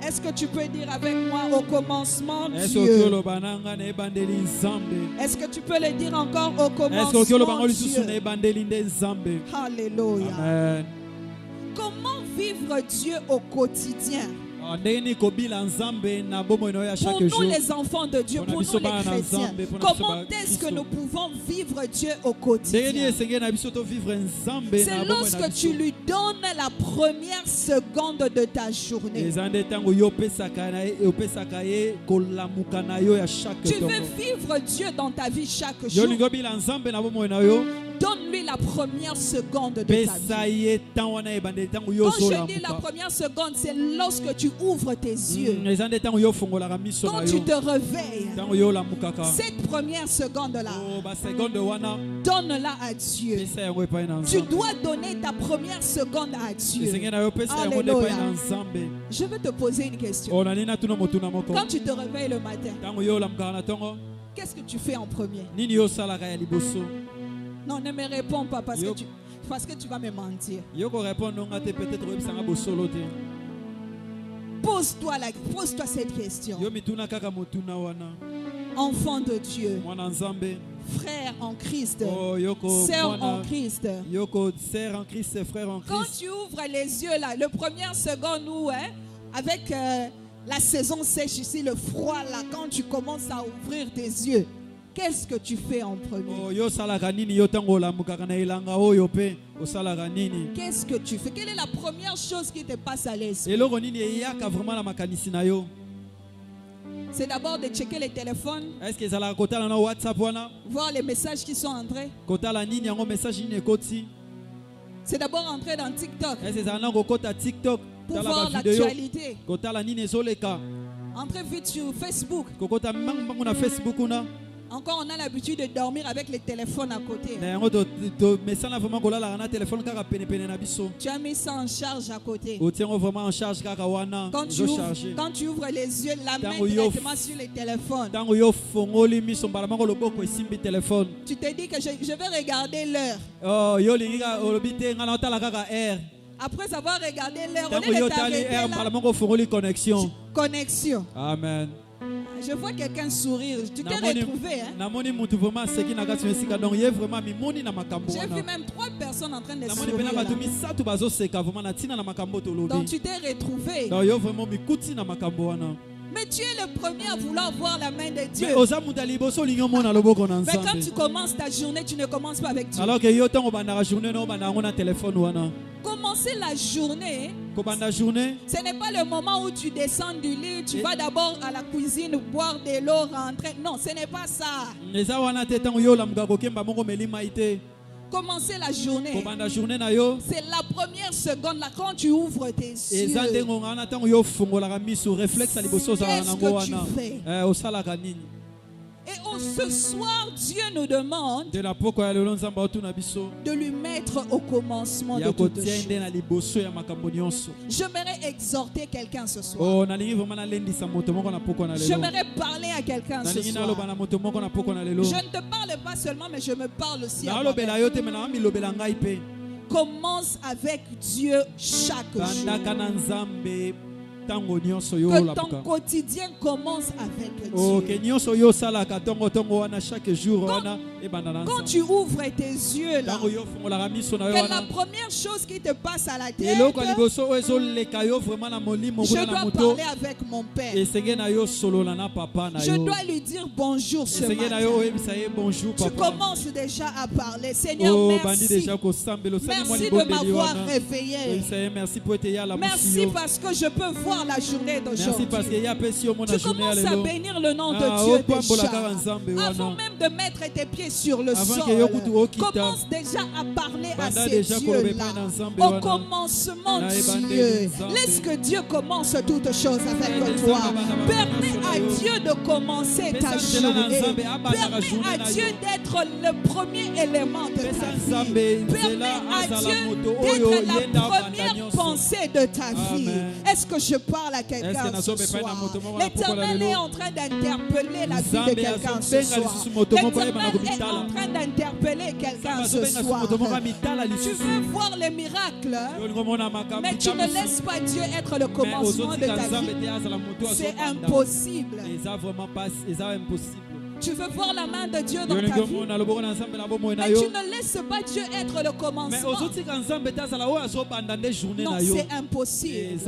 Est-ce que tu peux dire avec moi au commencement Dieu? Est-ce que tu peux le dire encore au commencement Dieu? Alléluia. Amen. Comment vivre Dieu au quotidien? Pour nous les enfants de Dieu, pour nous les chrétiens, comment est-ce que nous pouvons vivre Dieu au quotidien? C'est lorsque tu lui donnes la première seconde de ta journée. Tu veux vivre Dieu dans ta vie chaque jour. Donne-lui la première seconde de ta vie. Quand je dis la première seconde, c'est lorsque tu ouvres tes yeux. Quand tu te réveilles, cette première seconde-là, donne-la à Dieu. Tu dois donner ta première seconde à Dieu. Alléluia. Je vais te poser une question. Quand tu te réveilles le matin, qu'est-ce que tu fais en premier? Non, ne me réponds pas parce que tu vas me mentir. Pose-toi cette question. Enfant de Dieu, frère en Christ, sœur en Christ. Quand tu ouvres les yeux là, le première seconde où, avec la saison sèche ici, le froid là, quand tu commences à ouvrir tes yeux, qu'est-ce que tu fais en premier? Qu'est-ce que tu fais? Quelle est la première chose qui te passe à l'esprit? C'est d'abord de checker les téléphones, voir les messages qui sont entrés. C'est d'abord entrer dans TikTok pour voir l'actualité. Entrer vite sur Facebook. Encore on a l'habitude de dormir avec les téléphones à côté. Tu as mis ça en charge à côté. Quand tu ouvres les yeux, la main directement sur les téléphones. Tu te dis que je vais regarder l'heure. Après avoir regardé l'heure, on est arrêté là. Connexion. Amen. Je vois quelqu'un sourire. Tu t'es retrouvé, hein? J'ai vu même 3 personnes en train de sourire là. Donc tu t'es retrouvé. Mais tu es le premier à vouloir voir la main de Dieu. Mais quand tu commences ta journée, tu ne commences pas avec Dieu. Commencer la journée, ce n'est pas le moment où tu descends du lit, tu vas d'abord à la cuisine boire de l'eau, rentrer. Non, ce n'est pas ça. Commencer la journée, c'est la première seconde là quand tu ouvres tes yeux. Qu'est-ce que tu fais? Et ce soir, Dieu nous demande de lui mettre au commencement de toutes choses. J'aimerais exhorter quelqu'un ce soir. J'aimerais parler à quelqu'un ce soir. Je ne te parle pas seulement, mais je me parle aussi à moi-même. Commence avec Dieu chaque jour. Que ton quotidien commence avec Dieu. Quand tu ouvres tes yeux là, que la première chose qui te passe à la tête, je dois parler avec mon Père. Je dois lui dire bonjour ce matin. Tu commences déjà à parler. Seigneur, merci. Merci de m'avoir réveillé. Merci parce que je peux voir la journée d'aujourd'hui. Tu commences à bénir le nom de Dieu déjà. Avant même de mettre tes pieds sur le sol, commence déjà à parler à ces dieux-là. Au commencement, Dieu. Laisse que Dieu commence toutes choses avec toi. Permets à Dieu de commencer ta journée. Permets à Dieu d'être le premier élément de ta vie. Permets à Dieu d'être la première pensée de ta vie. Est-ce que je parle à quelqu'un ce soir. L'Éternel est en train d'interpeller la vie de quelqu'un ce soir. L'Éternel est en train d'interpeller quelqu'un ce soir. Tu veux voir les miracles, mais tu ne laisses pas Dieu être le commencement de ta vie. C'est impossible. Tu veux voir la main de Dieu dans ta vie, mais tu ne laisses pas Dieu être le commencement. Non, c'est impossible.